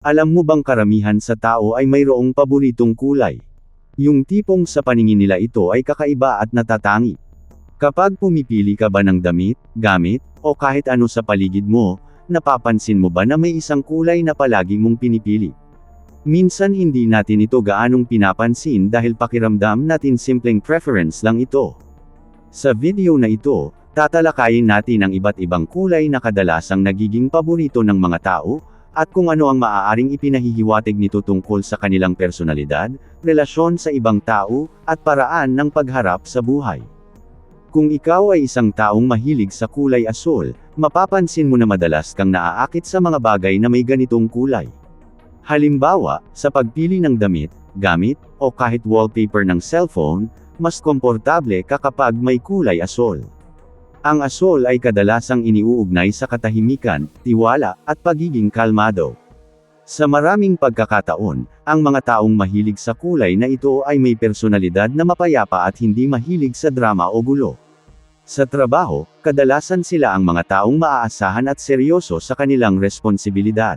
Alam mo bang karamihan sa tao ay mayroong paboritong kulay? Yung tipong sa paningin nila ito ay kakaiba at natatangi. Kapag pumipili ka ba ng damit, gamit, o kahit ano sa paligid mo, napapansin mo ba na may isang kulay na palagi mong pinipili? Minsan hindi natin ito gaanong pinapansin dahil pakiramdam natin simpleng preference lang ito. Sa video na ito, tatalakayin natin ang iba't ibang kulay na kadalasang nagiging paborito ng mga tao, at kung ano ang maaaring ipinahihiwatig nito tungkol sa kanilang personalidad, relasyon sa ibang tao, at paraan ng pagharap sa buhay. Kung ikaw ay isang taong mahilig sa kulay asul, mapapansin mo na madalas kang naaakit sa mga bagay na may ganitong kulay. Halimbawa, sa pagpili ng damit, gamit, o kahit wallpaper ng cellphone, mas komportable ka kapag may kulay asul. Ang asul ay kadalasang iniuugnay sa katahimikan, tiwala, at pagiging kalmado. Sa maraming pagkakataon, ang mga taong mahilig sa kulay na ito ay may personalidad na mapayapa at hindi mahilig sa drama o gulo. Sa trabaho, kadalasan sila ang mga taong maaasahan at seryoso sa kanilang responsibilidad.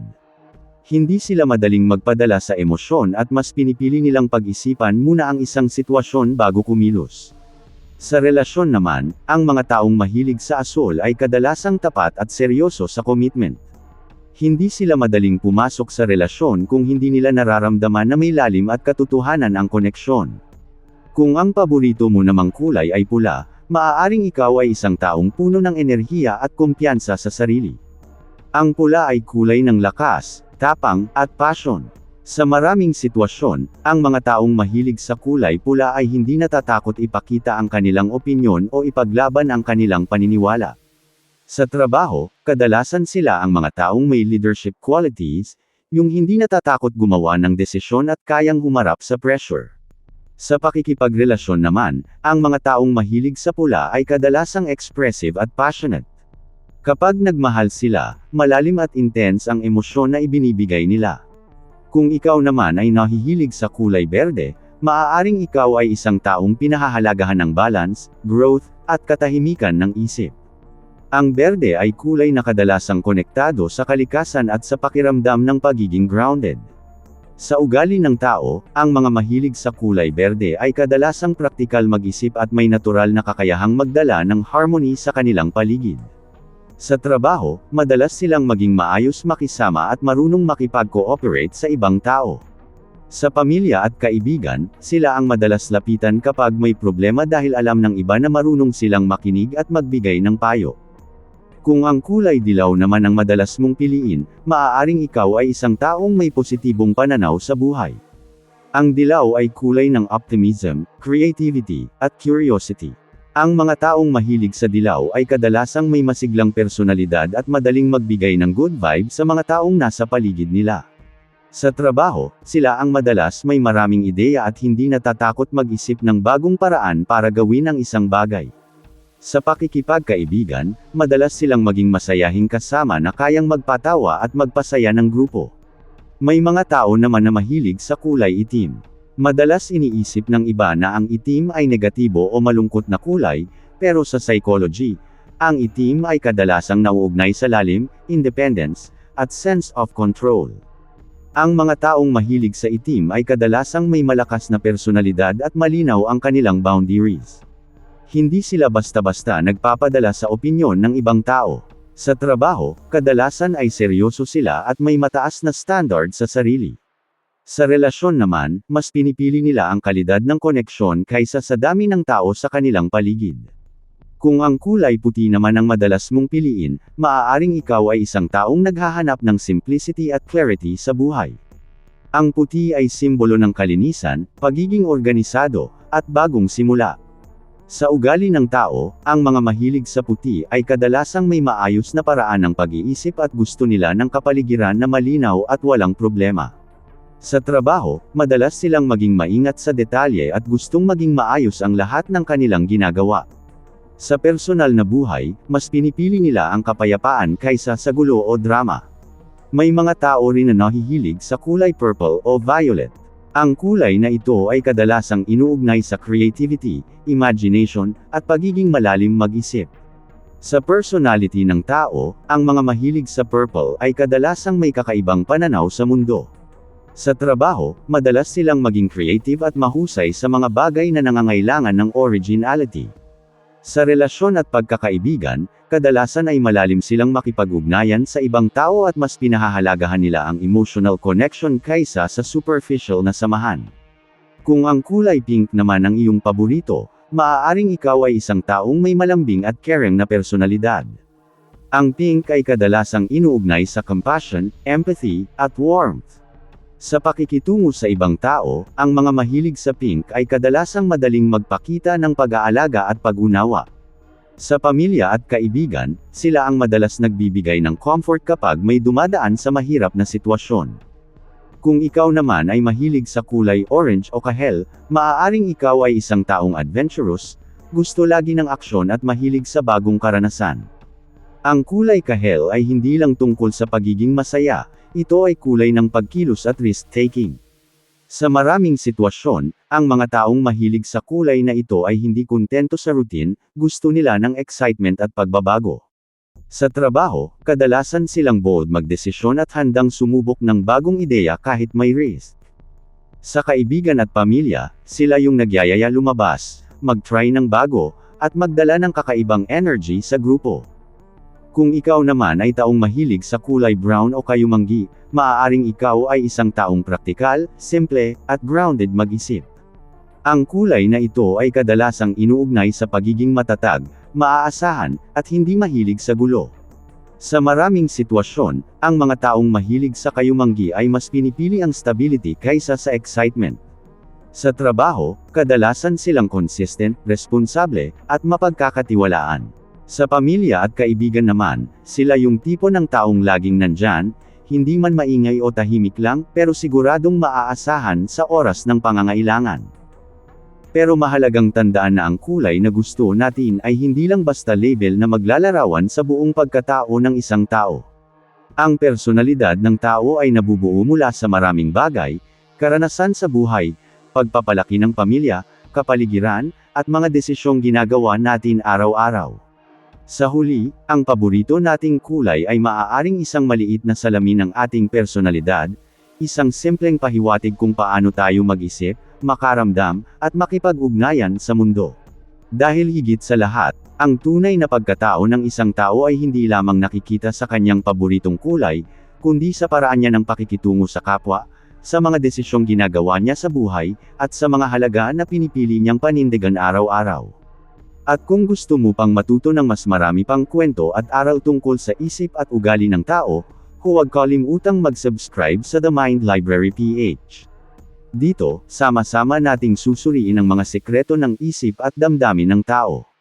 Hindi sila madaling magpadala sa emosyon at mas pinipili nilang pag-isipan muna ang isang sitwasyon bago kumilos. Sa relasyon naman, ang mga taong mahilig sa asul ay kadalasang tapat at seryoso sa commitment. Hindi sila madaling pumasok sa relasyon kung hindi nila nararamdaman na may lalim at katotohanan ang koneksyon. Kung ang paborito mo namang kulay ay pula, maaaring ikaw ay isang taong puno ng enerhiya at kumpiyansa sa sarili. Ang pula ay kulay ng lakas, tapang, at passion. Sa maraming sitwasyon, ang mga taong mahilig sa kulay pula ay hindi natatakot ipakita ang kanilang opinyon o ipaglaban ang kanilang paniniwala. Sa trabaho, kadalasan sila ang mga taong may leadership qualities, yung hindi natatakot gumawa ng desisyon at kayang humarap sa pressure. Sa pakikipagrelasyon naman, ang mga taong mahilig sa pula ay kadalasang expressive at passionate. Kapag nagmahal sila, malalim at intense ang emosyon na ibinibigay nila. Kung ikaw naman ay nahihilig sa kulay berde, maaaring ikaw ay isang taong pinahahalagahan ng balance, growth, at katahimikan ng isip. Ang berde ay kulay na kadalasang konektado sa kalikasan at sa pakiramdam ng pagiging grounded. Sa ugali ng tao, ang mga mahilig sa kulay berde ay kadalasang praktikal mag-isip at may natural na kakayahang magdala ng harmony sa kanilang paligid. Sa trabaho, madalas silang maging maayos makisama at marunong makipag-cooperate sa ibang tao. Sa pamilya at kaibigan, sila ang madalas lapitan kapag may problema dahil alam ng iba na marunong silang makinig at magbigay ng payo. Kung ang kulay dilaw naman ang madalas mong piliin, maaaring ikaw ay isang taong may positibong pananaw sa buhay. Ang dilaw ay kulay ng optimism, creativity, at curiosity. Ang mga taong mahilig sa dilaw ay kadalasang may masiglang personalidad at madaling magbigay ng good vibe sa mga taong nasa paligid nila. Sa trabaho, sila ang madalas may maraming ideya at hindi natatakot mag-isip ng bagong paraan para gawin ang isang bagay. Sa pakikipagkaibigan, madalas silang maging masayahing kasama na kayang magpatawa at magpasaya ng grupo. May mga tao naman na mahilig sa kulay itim. Madalas iniisip ng iba na ang itim ay negatibo o malungkot na kulay, pero sa psychology, ang itim ay kadalasang nauugnay sa lalim, independence, at sense of control. Ang mga taong mahilig sa itim ay kadalasang may malakas na personalidad at malinaw ang kanilang boundaries. Hindi sila basta-basta nagpapadala sa opinyon ng ibang tao. Sa trabaho, kadalasan ay seryoso sila at may mataas na standard sa sarili. Sa relasyon naman, mas pinipili nila ang kalidad ng koneksyon kaysa sa dami ng tao sa kanilang paligid. Kung ang kulay puti naman ang madalas mong piliin, maaaring ikaw ay isang taong naghahanap ng simplicity at clarity sa buhay. Ang puti ay simbolo ng kalinisan, pagiging organisado, at bagong simula. Sa ugali ng tao, ang mga mahilig sa puti ay kadalasang may maayos na paraan ng pag-iisip at gusto nila ng kapaligiran na malinaw at walang problema. Sa trabaho, madalas silang maging maingat sa detalye at gustong maging maayos ang lahat ng kanilang ginagawa. Sa personal na buhay, mas pinipili nila ang kapayapaan kaysa sa gulo o drama. May mga tao rin na nahihilig sa kulay purple o violet. Ang kulay na ito ay kadalasang inuugnay sa creativity, imagination, at pagiging malalim mag-isip. Sa personality ng tao, ang mga mahilig sa purple ay kadalasang may kakaibang pananaw sa mundo. Sa trabaho, madalas silang maging creative at mahusay sa mga bagay na nangangailangan ng originality. Sa relasyon at pagkakaibigan, kadalasan ay malalim silang makipag-ugnayan sa ibang tao at mas pinahahalagahan nila ang emotional connection kaysa sa superficial na samahan. Kung ang kulay pink naman ang iyong paborito, maaaring ikaw ay isang taong may malambing at caring na personalidad. Ang pink ay kadalasang inuugnay sa compassion, empathy, at warmth. Sa pakikitungo sa ibang tao, ang mga mahilig sa pink ay kadalasang madaling magpakita ng pag-aalaga at pag-unawa. Sa pamilya at kaibigan, sila ang madalas nagbibigay ng comfort kapag may dumadaan sa mahirap na sitwasyon. Kung ikaw naman ay mahilig sa kulay orange o kahel, maaaring ikaw ay isang taong adventurous, gusto lagi ng aksyon at mahilig sa bagong karanasan. Ang kulay kahel ay hindi lang tungkol sa pagiging masaya, ito ay kulay ng pagkilos at risk-taking. Sa maraming sitwasyon, ang mga taong mahilig sa kulay na ito ay hindi kontento sa routine, gusto nila ng excitement at pagbabago. Sa trabaho, kadalasan silang bold magdesisyon at handang sumubok ng bagong ideya kahit may risk. Sa kaibigan at pamilya, sila yung nagyayaya lumabas, mag-try ng bago, at magdala ng kakaibang energy sa grupo. Kung ikaw naman ay taong mahilig sa kulay brown o kayumanggi, maaaring ikaw ay isang taong praktikal, simple, at grounded mag-isip. Ang kulay na ito ay kadalasang inuugnay sa pagiging matatag, maaasahan, at hindi mahilig sa gulo. Sa maraming sitwasyon, ang mga taong mahilig sa kayumanggi ay mas pinipili ang stability kaysa sa excitement. Sa trabaho, kadalasan silang consistent, responsable, at mapagkakatiwalaan. Sa pamilya at kaibigan naman, sila yung tipo ng taong laging nandyan, hindi man maingay o tahimik lang, pero siguradong maaasahan sa oras ng pangangailangan. Pero mahalagang tandaan na ang kulay na gusto natin ay hindi lang basta label na maglalarawan sa buong pagkatao ng isang tao. Ang personalidad ng tao ay nabubuo mula sa maraming bagay, karanasan sa buhay, pagpapalaki ng pamilya, kapaligiran, at mga desisyong ginagawa natin araw-araw. Sa huli, ang paborito nating kulay ay maaaring isang maliit na salamin ng ating personalidad, isang simpleng pahiwatig kung paano tayo mag-isip, makaramdam, at makipag-ugnayan sa mundo. Dahil higit sa lahat, ang tunay na pagkatao ng isang tao ay hindi lamang nakikita sa kanyang paboritong kulay, kundi sa paraan niya ng pakikitungo sa kapwa, sa mga desisyong ginagawa niya sa buhay, at sa mga halaga na pinipili niyang panindigan araw-araw. At kung gusto mo pang matuto ng mas marami pang kwento at aral tungkol sa isip at ugali ng tao, huwag kalimutang mag-subscribe sa The Mind Library PH. Dito, sama-sama nating susuriin ang mga sekreto ng isip at damdamin ng tao.